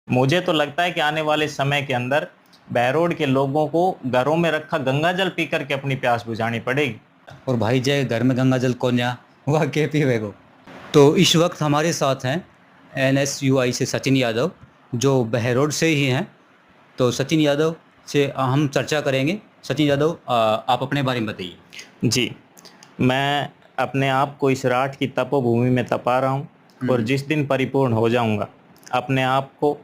मुझे तो लगता है कि आने वाले समय के अंदर बहरोड के लोगों को घरों में रखा गंगा जल पी करके अपनी प्यास बुझानी पड़ेगी। और भाई जय घर में गंगा जल कोन्या वह के पीवे को। तो इस वक्त हमारे साथ हैं NSUI से सचिन यादव, जो बहरोड से ही हैं। तो सचिन यादव से हम चर्चा करेंगे। सचिन यादव, आप अपने बारे में बताइए। जी, मैं अपने आप को इस राठ की तपोभूमि में तपा रहा हूँ और जिस दिन परिपूर्ण हो जाऊँगा, अपने आप को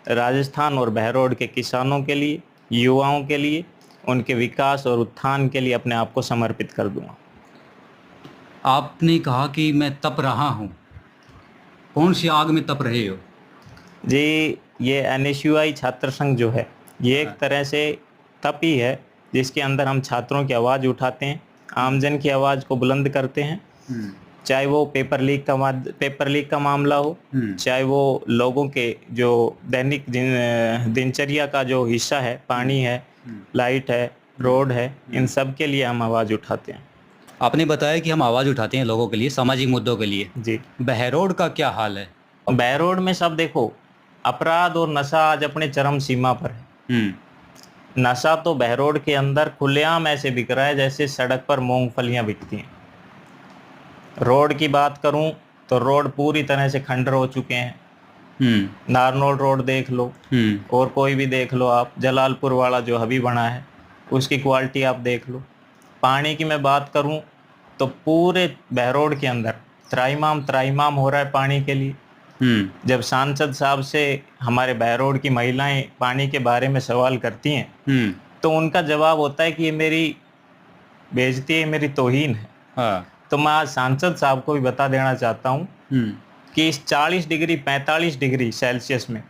राजस्थान और बहरोड के किसानों के लिए, युवाओं के लिए, उनके विकास और उत्थान के लिए अपने आप को समर्पित कर दूँगा। आपने कहा कि मैं तप रहा हूँ, कौन सी आग में तप रहे हो? जी, ये NSUI छात्र संघ जो है, ये एक तरह से तप ही है, जिसके अंदर हम छात्रों की आवाज़ उठाते हैं, आमजन की आवाज़ को बुलंद करते हैं। चाहे वो पेपर लीक का मामला हो, चाहे वो लोगों के जो दैनिक दिनचर्या का जो हिस्सा है, पानी है, लाइट है, रोड है, इन सब के लिए हम आवाज़ उठाते हैं। आपने बताया कि हम आवाज़ उठाते हैं लोगों के लिए, सामाजिक मुद्दों के लिए। जी, बहरोड का क्या हाल है? बहरोड में सब देखो, अपराध और नशा आज अपने चरम सीमा पर है। नशा तो बहरोड के अंदर खुलेआम ऐसे बिक रहा है जैसे सड़क पर मूंगफलियां बिकती हैं। रोड की बात करूं तो रोड पूरी तरह से खंडर हो चुके हैं। नारनौल रोड देख लो और कोई भी देख लो आप, जलालपुर वाला जो अभी बना है उसकी क्वालिटी आप देख लो। पानी की मैं बात करूं तो पूरे बहरोड के अंदर त्राहिमाम हो रहा है पानी के लिए। जब सांसद साहब से हमारे बहरोड की महिलाएं पानी के बारे में सवाल करती हैं तो उनका जवाब होता है कि ये मेरी बेइज्जती है, मेरी तौहीन है। हाँ। तो मैं आज सांसद साहब को भी बता देना चाहता हूँ कि इस 40 डिग्री 45 डिग्री सेल्सियस में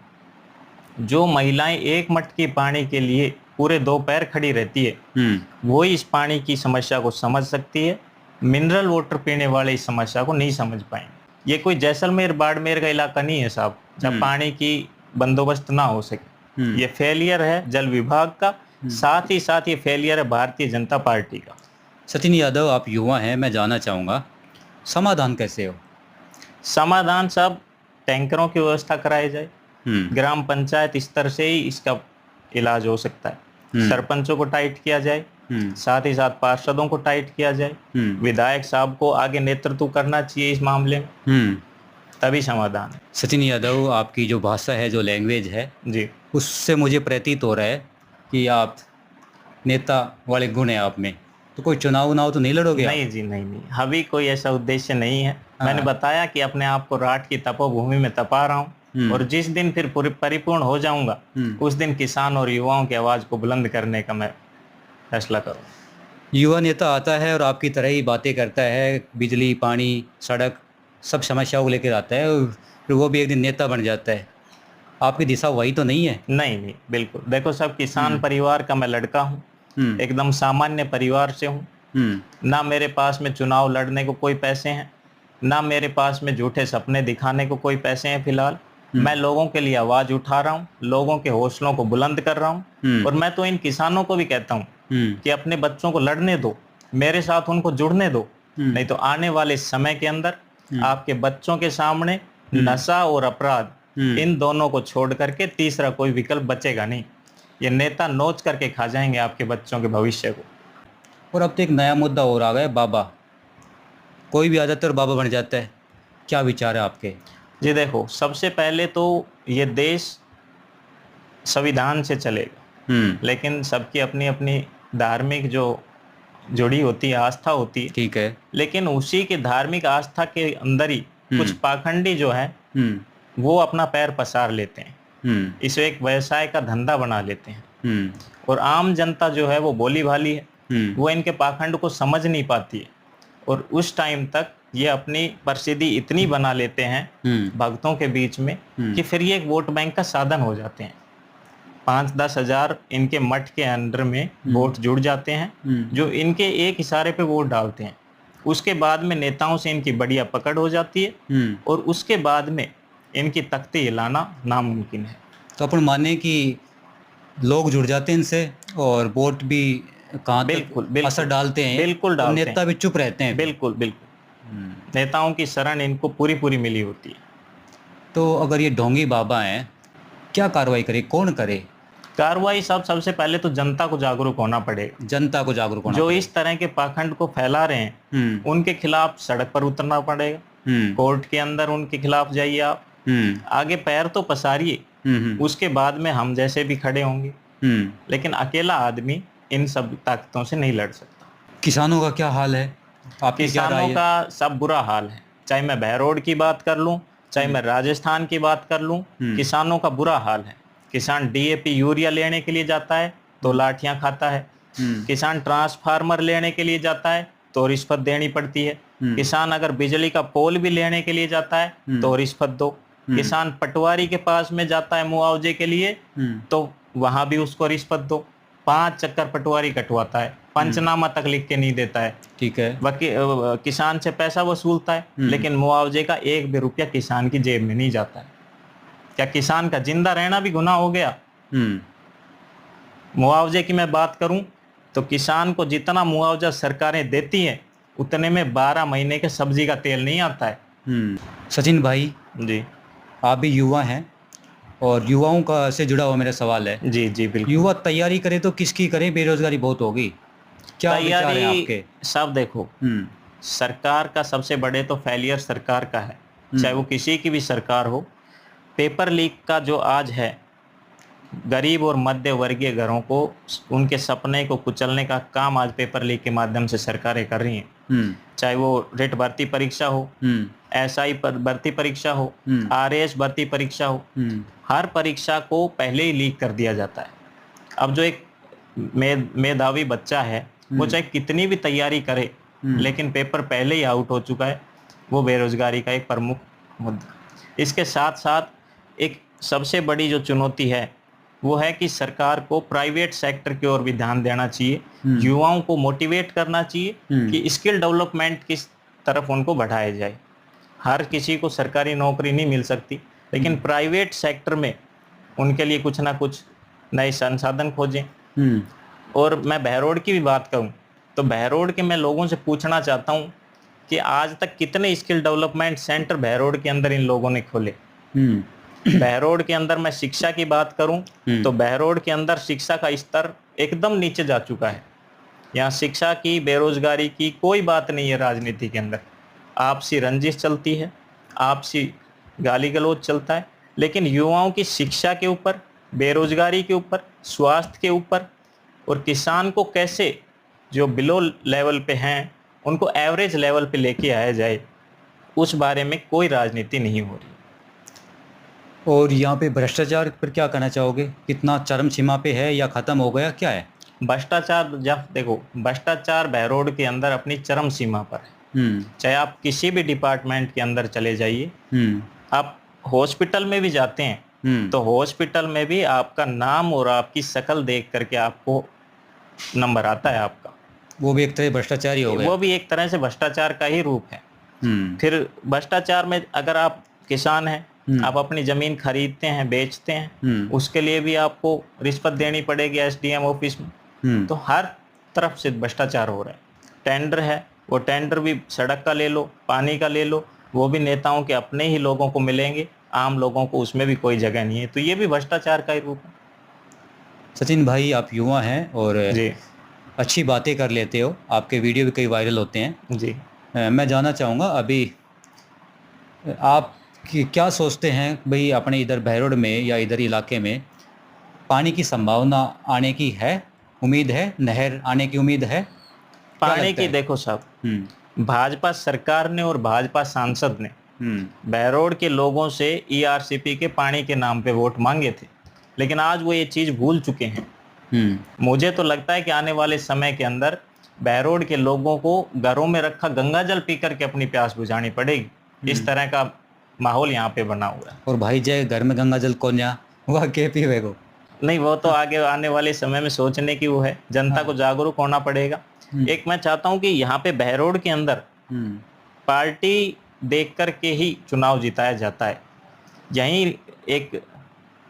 जो महिलाएं एक मटकी पानी के लिए पूरे दोपहर खड़ी रहती है, वो इस पानी की समस्या को समझ सकती है। मिनरल वाटर पीने वाले इस समस्या को नहीं समझ पाएंगे। ये कोई जैसलमेर बाड़मेर का इलाका नहीं है साहब, जब पानी की बंदोबस्त ना हो सके। ये फेलियर है जल विभाग का, साथ ही साथ ये फेलियर है भारतीय जनता पार्टी का। सचिन यादव, आप युवा हैं, मैं जानना चाहूँगा समाधान कैसे हो? समाधान साहब, टैंकरों की व्यवस्था कराई जाए। ग्राम पंचायत स्तर से ही इसका इलाज हो सकता है। सरपंचों को टाइट किया जाए, साथ ही साथ पार्षदों को टाइट किया जाए, विधायक साहब को आगे नेतृत्व करना चाहिए इस मामले में, तभी समाधान है। सचिन यादव, आपकी जो भाषा है, जो लैंग्वेज है जी, उससे मुझे प्रतीत हो रहा है कि आप नेता वाले गुण हैं आप में। तो कोई चुनाव तो नहीं लड़ोगे आप? नहीं जी, नहीं, अभी कोई ऐसा उद्देश्य नहीं है। मैंने बताया कि अपने आप को राठ की तपोभूमि में तपा रहा हूँ और जिस दिन फिर परिपूर्ण हो जाऊंगा, उस दिन किसान और युवाओं की आवाज को बुलंद करने का मैं फैसला करूँ। युवा नेता आता है और आपकी तरह ही बातें करता है, बिजली, पानी, सड़क, सब समस्याओं को लेकर आता है और फिर वो भी एक दिन नेता बन जाता है। आपकी दिशा वही तो नहीं है? नहीं, बिल्कुल। देखो, सब किसान परिवार का मैं लड़का हूँ, एकदम सामान्य परिवार से हूँ। ना मेरे पास में चुनाव लड़ने को कोई पैसे हैं, ना मेरे पास में झूठे सपने दिखाने को कोई पैसे हैं। फिलहाल मैं लोगों के लिए आवाज उठा रहा हूँ, लोगों के हौसलों को बुलंद कर रहा हूँ और मैं तो इन किसानों को भी कहता हूँ कि अपने बच्चों को लड़ने दो, मेरे साथ उनको जुड़ने दो। नहीं तो आने वाले समय के अंदर आपके बच्चों के सामने नशा और अपराध, इन दोनों को छोड़ करके तीसरा कोई विकल्प बचेगा नहीं। ये नेता नोच करके खा जाएंगे आपके बच्चों के भविष्य को। और अब तो एक नया मुद्दा और आ गया, बाबा। कोई भी आ जाता है और बाबा बन जाता है। क्या विचार है आपके? जी देखो, सबसे पहले तो ये देश संविधान से चलेगा, लेकिन सबकी अपनी अपनी धार्मिक जो जुड़ी होती है, आस्था होती है। ठीक है। लेकिन उसी के धार्मिक आस्था के अंदर ही कुछ पाखंडी जो है वो अपना पैर पसार लेते हैं, इसे एक व्यवसाय का धंधा बना लेते हैं और आम जनता जो है वो भोली भाली है, वो इनके पाखंड को समझ नहीं पाती है और उस टाइम तक ये अपनी प्रसिद्धि इतनी बना लेते हैं भक्तों के बीच में कि फिर ये एक वोट बैंक का साधन हो जाते हैं। 5-10 हजार इनके मठ के अंडर में वोट जुड़ जाते हैं जो इनके एक इशारे पे वोट डालते हैं। उसके बाद में नेताओं से इनकी बढ़िया पकड़ हो जाती है और उसके बाद में इनकी तख्ती हिलाना नामुमकिन है। तो अपन माने कि लोग जुड़ जाते हैं इनसे और वोट भी कहाँ तक असर डालते हैं? बिल्कुल डालते हैं। नेता भी चुप रहते हैं? बिल्कुल। नेताओं की शरण इनको पूरी मिली होती है। तो अगर ये ढोंगी बाबा हैं क्या कार्रवाई करे, कौन करे? कार्रवाई सबसे पहले तो जनता को जागरूक होना पड़ेगा। जनता को जागरूक होना जो पड़ेगा। इस तरह के पाखंड को फैला रहे हैं उनके खिलाफ सड़क पर उतरना पड़ेगा। कोर्ट के अंदर उनके खिलाफ जाइए आप, आगे पैर तो पसारिए, उसके बाद में हम जैसे भी खड़े होंगे। लेकिन अकेला आदमी इन सब ताकतों से नहीं लड़ सकता। किसानों का क्या हाल है, आपकी क्या राय किसानों है? का सब बुरा हाल है, चाहे मैं बहरोड की बात कर लूं, चाहे मैं राजस्थान की बात कर लूं, किसानों का बुरा हाल है। किसान डीएपी यूरिया लेने के लिए जाता है तो लाठियां खाता है। किसान ट्रांसफार्मर लेने के लिए जाता है तो रिश्वत देनी पड़ती है। किसान अगर बिजली का पोल भी लेने के लिए जाता है तो रिश्वत दो। किसान पटवारी के पास में जाता है मुआवजे के लिए तो वहां भी उसको रिश्वत दो। 5 चक्कर पटवारी कटवाता है, पंचनामा तक लिख के नहीं देता है। ठीक है। किसान से पैसा वसूलता है लेकिन मुआवजे का 1 भी रुपया किसान की जेब में नहीं जाता है। क्या किसान का जिंदा रहना भी गुनाह हो गया? मुआवजे की मैं बात करूं तो किसान को जितना मुआवजा सरकारें देती हैं उतने में 12 महीने के सब्जी का तेल नहीं आता है। सचिन भाई जी, आप भी युवा हैं और युवाओं का से जुड़ा हुआ मेरा सवाल है। जी जी बिल्कुल। युवा तैयारी करे तो किसकी करें, बेरोजगारी बहुत होगी, क्या विचार है आपके? तैयारी सब देखो, सरकार का सबसे बड़े तो फेलियर सरकार का है, चाहे वो किसी की भी सरकार हो। पेपर लीक का जो आज है, गरीब और मध्य वर्गीय घरों को उनके सपने को कुचलने का काम आज पेपर लीक के माध्यम से सरकारें कर रही हैं। चाहे वो रेट भर्ती परीक्षा हो, एसआई भर्ती परीक्षा हो, आरएएस भर्ती परीक्षा हो, हर परीक्षा को पहले ही लीक कर दिया जाता है। अब जो एक मेधावी बच्चा है वो चाहे कितनी भी तैयारी करे लेकिन पेपर पहले ही आउट हो चुका है, वो बेरोजगारी का एक प्रमुख मुद्दा। इसके साथ साथ एक सबसे बड़ी जो चुनौती है वो है कि सरकार को प्राइवेट सेक्टर की ओर भी ध्यान देना चाहिए। युवाओं को मोटिवेट करना चाहिए कि स्किल डेवलपमेंट की तरफ उनको बढ़ाया जाए। हर किसी को सरकारी नौकरी नहीं मिल सकती, लेकिन प्राइवेट सेक्टर में उनके लिए कुछ ना कुछ नए संसाधन खोजें। और मैं बहरोड की भी बात करूं तो बहरोड के मैं लोगों से पूछना चाहता हूं कि आज तक कितने स्किल डेवलपमेंट सेंटर बहरोड के अंदर इन लोगों ने खोले। बहरोड के अंदर मैं शिक्षा की बात करूं तो बहरोड के अंदर शिक्षा का स्तर एकदम नीचे जा चुका है। यहाँ शिक्षा की, बेरोजगारी की कोई बात नहीं है। राजनीति के अंदर आपसी रंजिश चलती है, आपसी गाली गलौज चलता है, लेकिन युवाओं की शिक्षा के ऊपर, बेरोजगारी के ऊपर, स्वास्थ्य के ऊपर और किसान को कैसे जो बिलो लेवल पे हैं उनको एवरेज लेवल पे लेके आया जाए, उस बारे में कोई राजनीति नहीं हो रही। और यहाँ पे भ्रष्टाचार पर क्या कहना चाहोगे? कितना चरम सीमा पे है या खत्म हो गया, क्या है? भ्रष्टाचार, जब देखो भ्रष्टाचार बहरोड के अंदर अपनी चरम सीमा पर है। चाहे आप किसी भी डिपार्टमेंट के अंदर चले जाइए, आप हॉस्पिटल में भी जाते हैं तो हॉस्पिटल में भी आपका नाम और आपकी शक्ल देख करके आपको नंबर आता है आपका। वो भी एक तरह भ्रष्टाचार ही हो गया। वो भी एक तरह से भ्रष्टाचार का ही रूप है। फिर भ्रष्टाचार में अगर आप किसान हैं, आप अपनी जमीन खरीदते हैं, बेचते हैं, उसके लिए भी आपको रिश्वत देनी पड़ेगी एसडीएम ऑफिस में। तो हर तरफ से भ्रष्टाचार हो रहा है। टेंडर है, वो टेंडर भी सड़क का ले लो, पानी का ले लो, वो भी नेताओं के अपने ही लोगों को मिलेंगे, आम लोगों को उसमें भी कोई जगह नहीं है। तो ये भी भ्रष्टाचार का ही रूप है। सचिन भाई, आप युवा हैं और जी, अच्छी बातें कर लेते हो, आपके वीडियो भी कई वायरल होते हैं। जी, मैं जानना चाहूँगा अभी आप क्या सोचते हैं भाई, अपने इधर बहरोड में या इधर इलाके में पानी की संभावना आने की है, उम्मीद है, नहर आने की उम्मीद है? पानी की देखो साहब, भाजपा सरकार ने और भाजपा सांसद ने बहरोड के लोगों से ईआरसीपी के पानी के नाम पे वोट मांगे थे, लेकिन आज वो ये चीज भूल चुके हैं। मुझे तो लगता है कि आने वाले समय के अंदर बहरोड के लोगों को घरों में रखा गंगा जल पी करके अपनी प्यास बुझानी पड़ेगी। इस तरह का माहौल यहाँ पे बना हुआ है। और भाई जय घर में गंगा जल कौन जा, वह के पीवे को नहीं, वो तो आगे आने वाले समय में सोचने की वो है। जनता को जागरूक होना पड़ेगा। एक मैं चाहता हूँ कि यहाँ पे बहरोड के अंदर पार्टी देख करके ही चुनाव जिताया जाता है। यही एक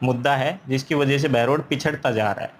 मुद्दा है जिसकी वजह से बहरोड पिछड़ता जा रहा है।